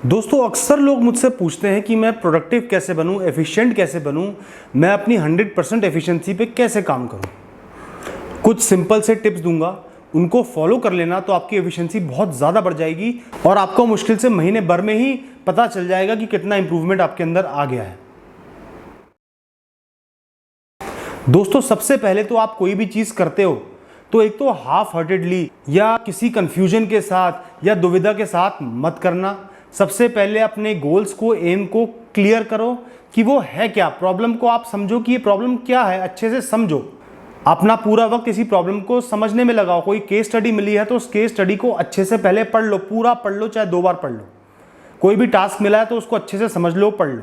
दोस्तों अक्सर लोग मुझसे पूछते हैं कि मैं प्रोडक्टिव कैसे बनूं, एफिशिएंट कैसे बनूं, मैं अपनी 100% एफिशिएंसी पे कैसे काम करूं। कुछ सिंपल से टिप्स दूंगा, उनको फॉलो कर लेना तो आपकी एफिशिएंसी बहुत ज़्यादा बढ़ जाएगी और आपको मुश्किल से महीने भर में ही पता चल जाएगा कि कितना इंप्रूवमेंट आपके अंदर आ गया है। दोस्तों सबसे पहले तो आप कोई भी चीज़ करते हो तो एक तो हाफ हार्टेडली या किसी कंफ्यूजन के साथ या दुविधा के साथ मत करना। सबसे पहले अपने गोल्स को, एम को क्लियर करो कि वो है क्या। प्रॉब्लम को आप समझो कि ये प्रॉब्लम क्या है, अच्छे से समझो। अपना पूरा वक्त इसी प्रॉब्लम को समझने में लगाओ। कोई केस स्टडी मिली है तो उस केस स्टडी को अच्छे से पहले पढ़ लो, पूरा पढ़ लो, चाहे 2 बार पढ़ लो। कोई भी टास्क मिला है तो उसको अच्छे से समझ लो, पढ़ लो।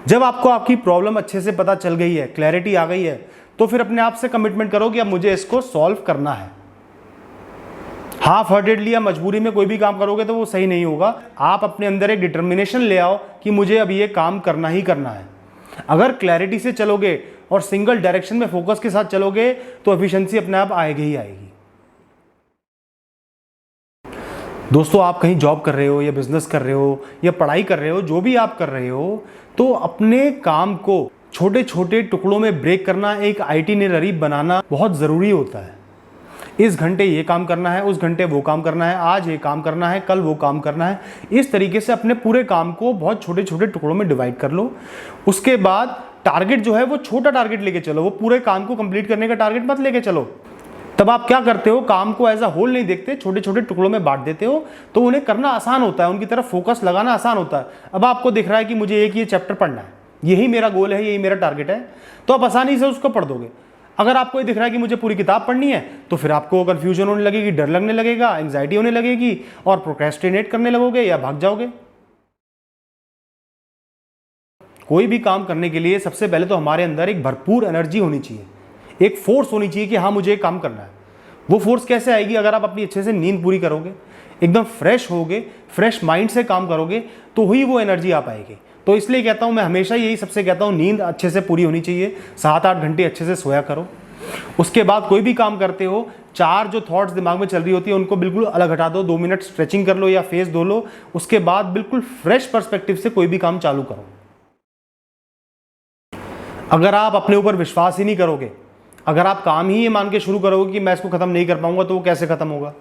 जब आपको आपकी प्रॉब्लम अच्छे से पता चल गई है, क्लैरिटी आ गई है, तो फिर अपने आप से कमिटमेंट करो कि अब मुझे इसको सॉल्व करना है। हाफ हार्टेडली या मजबूरी में कोई भी काम करोगे तो वो सही नहीं होगा। आप अपने अंदर एक डिटर्मिनेशन ले आओ कि मुझे अब ये काम करना ही करना है। अगर क्लैरिटी से चलोगे और सिंगल डायरेक्शन में फोकस के साथ चलोगे तो एफिशिएंसी अपने आप आएगी ही आएगी। दोस्तों आप कहीं जॉब कर रहे हो या बिजनेस कर रहे हो या पढ़ाई कर रहे हो, जो भी आप कर रहे हो, तो अपने काम को छोटे छोटे टुकड़ों में ब्रेक करना, एक आइटिनरी बनाना बहुत ज़रूरी होता है। इस घंटे ये काम करना है, उस घंटे वो काम करना है, आज ये काम करना है, कल वो काम करना है। इस तरीके से अपने पूरे काम को बहुत छोटे छोटे टुकड़ों में डिवाइड कर लो। उसके बाद टारगेट जो है वो छोटा टारगेट लेके चलो, वो पूरे काम को कंप्लीट करने का टारगेट मत लेके चलो। तब आप क्या करते हो, काम को एज अ होल नहीं देखते, छोटे छोटे टुकड़ों में बांट देते हो, तो उन्हें करना आसान होता है, उनकी तरफ फोकस लगाना आसान होता है। अब आपको दिख रहा है कि मुझे एक ये चैप्टर पढ़ना है, यही मेरा गोल है, यही मेरा टारगेट है, तो आप आसानी से उसको पढ़ दोगे। अगर आपको ये दिख रहा है कि मुझे पूरी किताब पढ़नी है, तो फिर आपको कंफ्यूजन होने लगेगी, डर लगने लगेगा, एंग्जाइटी होने लगेगी और प्रोक्रेस्टिनेट करने लगोगे या भाग जाओगे। कोई भी काम करने के लिए सबसे पहले तो हमारे अंदर एक भरपूर एनर्जी होनी चाहिए, एक फोर्स होनी चाहिए कि हाँ मुझे एक काम करना है। वो फोर्स कैसे आएगी? अगर आप अपनी अच्छे से नींद पूरी करोगे, एकदम फ्रेश होगे, फ्रेश माइंड से काम करोगे, तो ही वो एनर्जी आ पाएगी। तो इसलिए कहता हूँ, मैं हमेशा यही सबसे कहता हूँ, नींद अच्छे से पूरी होनी चाहिए, 7-8 घंटे अच्छे से सोया करो। उसके बाद कोई भी काम करते हो, 4 जो थॉट्स दिमाग में चल रही होती है उनको बिल्कुल अलग हटा दो, 2 मिनट स्ट्रेचिंग कर लो या फेस धो लो। उसके बाद बिल्कुल फ्रेश पर्सपेक्टिव से कोई भी काम चालू करो। अगर आप अपने ऊपर विश्वास ही नहीं करोगे, अगर आप काम ही ये मान के शुरू करोगे कि मैं इसको खत्म नहीं कर पाऊंगा, तो वो कैसे खत्म होगा?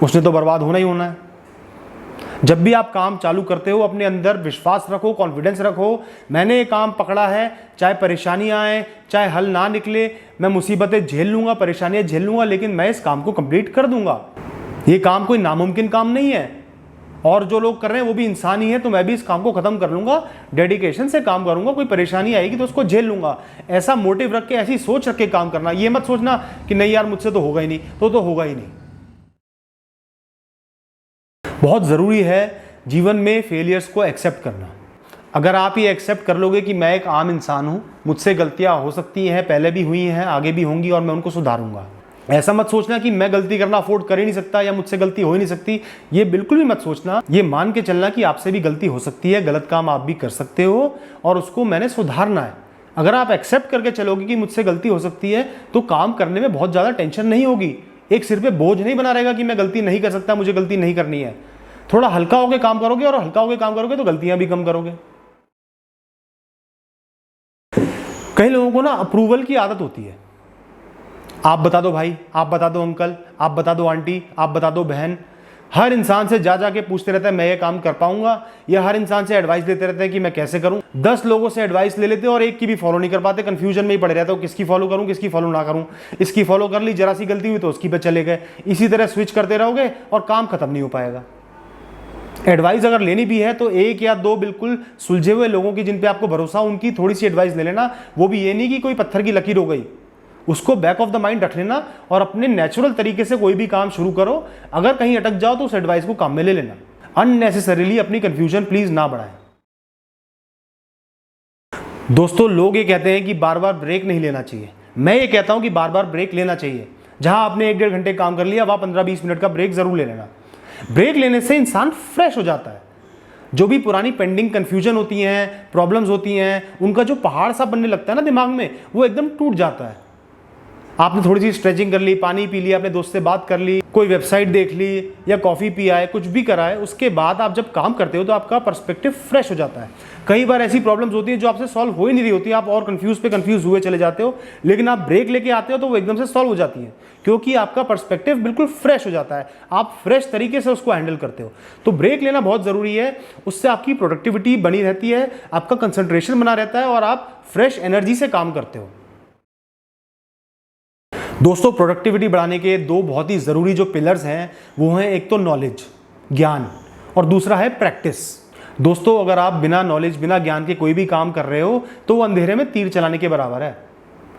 उसने तो बर्बाद होना ही होना है। जब भी आप काम चालू करते हो, अपने अंदर विश्वास रखो, कॉन्फिडेंस रखो, मैंने ये काम पकड़ा है, चाहे परेशानियां आए, चाहे हल ना निकले, मैं मुसीबतें झेल लूंगा, परेशानियां झेल लूंगा, लेकिन मैं इस काम को कंप्लीट कर दूंगा। ये काम कोई नामुमकिन काम नहीं है, और जो लोग कर रहे हैं वो भी इंसान ही है, तो मैं भी इस काम को खत्म कर लूंगा, डेडिकेशन से काम करूंगा। कोई परेशानी आएगी तो उसको झेल लूंगा। ऐसा मोटिव रख के, ऐसी सोच रख के काम करना। ये मत सोचना कि नहीं यार मुझसे तो होगा ही नहीं, तो होगा ही नहीं। बहुत ज़रूरी है जीवन में फेलियर्स को एक्सेप्ट करना। अगर आप ये एक्सेप्ट कर लोगे कि मैं एक आम इंसान हूँ, मुझसे गलतियाँ हो सकती हैं, पहले भी हुई हैं, आगे भी होंगी, और मैं उनको सुधारूंगा। ऐसा मत सोचना कि मैं गलती करना अफोर्ड कर ही नहीं सकता या मुझसे गलती हो ही नहीं सकती। ये बिल्कुल भी मत सोचना। ये मान के चलना कि आपसे भी गलती हो सकती है, गलत काम आप भी कर सकते हो और उसको मैंने सुधारना है। अगर आप एक्सेप्ट करके चलोगे कि मुझसे गलती हो सकती है, तो काम करने में बहुत ज़्यादा टेंशन नहीं होगी। एक सिर पे बोझ नहीं बना रहेगा कि मैं गलती नहीं कर सकता, मुझे गलती नहीं करनी है। थोड़ा हल्का होकर काम करोगे, और हल्का होकर काम करोगे तो गलतियां भी कम करोगे। कई लोगों को ना अप्रूवल की आदत होती है। आप बता दो भाई, आप बता दो अंकल, आप बता दो आंटी, आप बता दो बहन। हर इंसान से जा जाके पूछते रहता है मैं ये काम कर पाऊंगा, या हर इंसान से एडवाइस देते रहते हैं कि मैं कैसे करूं। 10 लोगों से एडवाइस ले लेते हैं और एक की भी फॉलो नहीं कर पाते। कंफ्यूजन में ही पड़े रहते हो, किसकी फॉलो करूं, किसकी फॉलो ना करूं। इसकी फॉलो कर ली, जरा सी गलती हुई तो उसकी पे चले गए। इसी तरह स्विच करते रहोगे और काम खत्म नहीं हो पाएगा। एडवाइस अगर लेनी भी है तो 1 या 2 बिल्कुल सुलझे हुए लोगों की, जिन पे आपको भरोसा, उनकी थोड़ी सी एडवाइस ले लेना। वो भी ये नहीं कि कोई पत्थर की लकीर हो गई, उसको बैक ऑफ द माइंड रख लेना और अपने नेचुरल तरीके से कोई भी काम शुरू करो। अगर कहीं अटक जाओ तो उस एडवाइस को काम में ले लेना। अननेसेसरीली अपनी कंफ्यूजन प्लीज ना बढ़ाएं। दोस्तों लोग ये कहते हैं कि बार बार ब्रेक नहीं लेना चाहिए। मैं ये कहता हूं कि बार बार ब्रेक लेना चाहिए। जहां आपने 1-1.5 घंटे काम कर लिया, वहां 15-20 मिनट का ब्रेक जरूर ले लेना। ब्रेक लेने से इंसान फ्रेश हो जाता है। जो भी पुरानी पेंडिंग कंफ्यूजन होती हैं, प्रॉब्लम्स होती हैं, उनका जो पहाड़ सा बनने लगता है ना दिमाग में, वो एकदम टूट जाता है। आपने थोड़ी सी स्ट्रेचिंग कर ली, पानी पी लिया, अपने दोस्त से बात कर ली, कोई वेबसाइट देख ली या कॉफ़ी पिया है, कुछ भी करा है, उसके बाद आप जब काम करते हो तो आपका पर्सपेक्टिव फ्रेश हो जाता है। कई बार ऐसी प्रॉब्लम्स होती है जो आपसे सॉल्व हो ही नहीं रही होती, आप और कंफ्यूज हुए चले जाते हो, लेकिन आप ब्रेक लेके आते हो तो वो एकदम से सॉल्व हो जाती है, क्योंकि आपका पर्सपेक्टिव बिल्कुल फ्रेश हो जाता है, आप फ्रेश तरीके से उसको हैंडल करते हो। तो ब्रेक लेना बहुत ज़रूरी है, उससे आपकी प्रोडक्टिविटी बनी रहती है, आपका कंसंट्रेशन बना रहता है और आप फ्रेश एनर्जी से काम करते हो। दोस्तों, प्रोडक्टिविटी बढ़ाने के दो बहुत ही ज़रूरी जो पिलर्स हैं वो हैं, एक तो नॉलेज, ज्ञान, और दूसरा है प्रैक्टिस। दोस्तों, अगर आप बिना नॉलेज, बिना ज्ञान के कोई भी काम कर रहे हो तो वो अंधेरे में तीर चलाने के बराबर है।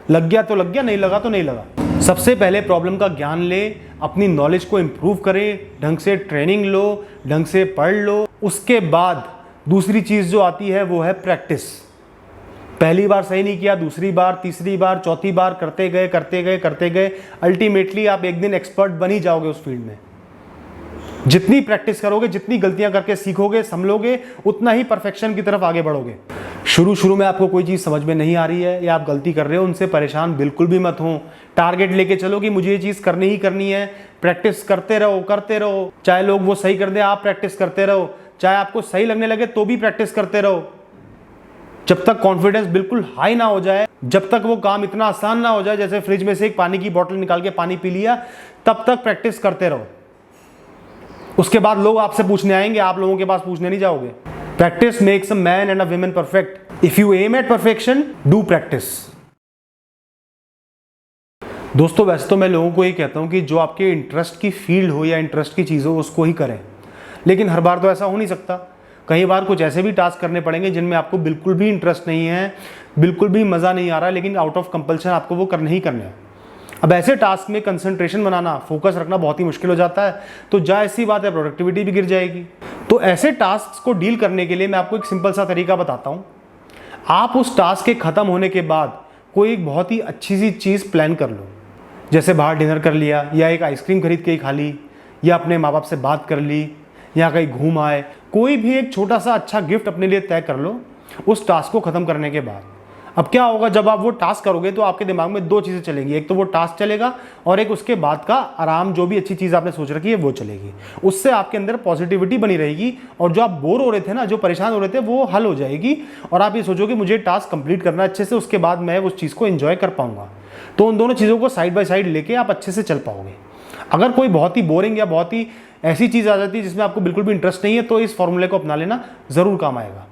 लग गया तो लग गया, नहीं लगा तो नहीं लगा। सबसे पहले प्रॉब्लम का ज्ञान ले, अपनी नॉलेज को इम्प्रूव करें, ढंग से ट्रेनिंग लो, ढंग से पढ़ लो। उसके बाद दूसरी चीज़ जो आती है वो है प्रैक्टिस। पहली बार सही नहीं किया, दूसरी बार, तीसरी बार, चौथी बार करते गए, अल्टीमेटली आप एक दिन एक्सपर्ट बन ही जाओगे उस फील्ड में। जितनी प्रैक्टिस करोगे, जितनी गलतियां करके सीखोगे, संभलोगे, उतना ही परफेक्शन की तरफ आगे बढ़ोगे। शुरू में आपको कोई चीज़ समझ में नहीं आ रही है या आप गलती कर रहे हो, उनसे परेशान बिल्कुल भी मत हो। टारगेट लेके चलो कि मुझे ये चीज़ करनी ही करनी है, प्रैक्टिस करते रहो। चाहे लोग वो सही कर दे, आप प्रैक्टिस करते रहो। चाहे आपको सही लगने लगे तो भी प्रैक्टिस करते रहो। जब तक कॉन्फिडेंस बिल्कुल हाई ना हो जाए, जब तक वो काम इतना आसान ना हो जाए जैसे फ्रिज में से एक पानी की बोतल निकाल के पानी पी लिया, तब तक प्रैक्टिस करते रहो। उसके बाद लोग आपसे पूछने आएंगे, आप लोगों के पास पूछने नहीं जाओगे। Practice makes a man and a woman perfect. If you aim at perfection, do practice. दोस्तों, वैसे तो मैं लोगों को ये कहता हूं कि जो आपके इंटरेस्ट की फील्ड हो या इंटरेस्ट की चीज़ हो उसको ही करें, लेकिन हर बार तो ऐसा हो नहीं सकता। कई बार कुछ ऐसे भी टास्क करने पड़ेंगे जिनमें आपको बिल्कुल भी इंटरेस्ट नहीं है, बिल्कुल भी मज़ा नहीं आ रहा, लेकिन आउट ऑफ कंपल्शन आपको वो करने ही करने हैं। अब ऐसे टास्क में कंसंट्रेशन बनाना, फोकस रखना बहुत ही मुश्किल हो जाता है, तो जाहिर सी बात है प्रोडक्टिविटी भी गिर जाएगी। तो ऐसे टास्क को डील करने के लिए मैं आपको एक सिंपल सा तरीका बताता हूँ। आप उस टास्क के ख़त्म होने के बाद कोई एक बहुत ही अच्छी सी चीज़ प्लान कर लो, जैसे बाहर डिनर कर लिया, या एक आइसक्रीम खरीद के ही खा ली, या अपने माँ बाप से बात कर ली, या कहीं घूम आए। कोई भी एक छोटा सा अच्छा गिफ्ट अपने लिए तय कर लो उस टास्क को ख़त्म करने के बाद। अब क्या होगा, जब आप वो टास्क करोगे तो आपके दिमाग में दो चीज़ें चलेंगी, एक तो वो टास्क चलेगा और एक उसके बाद का आराम, जो भी अच्छी चीज़ आपने सोच रखी है वो चलेगी। उससे आपके अंदर पॉजिटिविटी बनी रहेगी और जो आप बोर हो रहे थे ना, जो परेशान हो रहे थे, वो हल हो जाएगी और आप ये सोचोगे मुझे टास्क कंप्लीट करना अच्छे से, उसके बाद मैं उस चीज़ को एंजॉय कर पाऊंगा। तो उन दोनों चीज़ों को साइड बाय साइड लेके आप अच्छे से चल पाओगे। अगर कोई बहुत ही बोरिंग या बहुत ही ऐसी चीज़ आ जाती है जिसमें आपको बिल्कुल भी इंटरेस्ट नहीं है, तो इस फॉर्मूले को अपना लेना ज़रूर काम आएगा।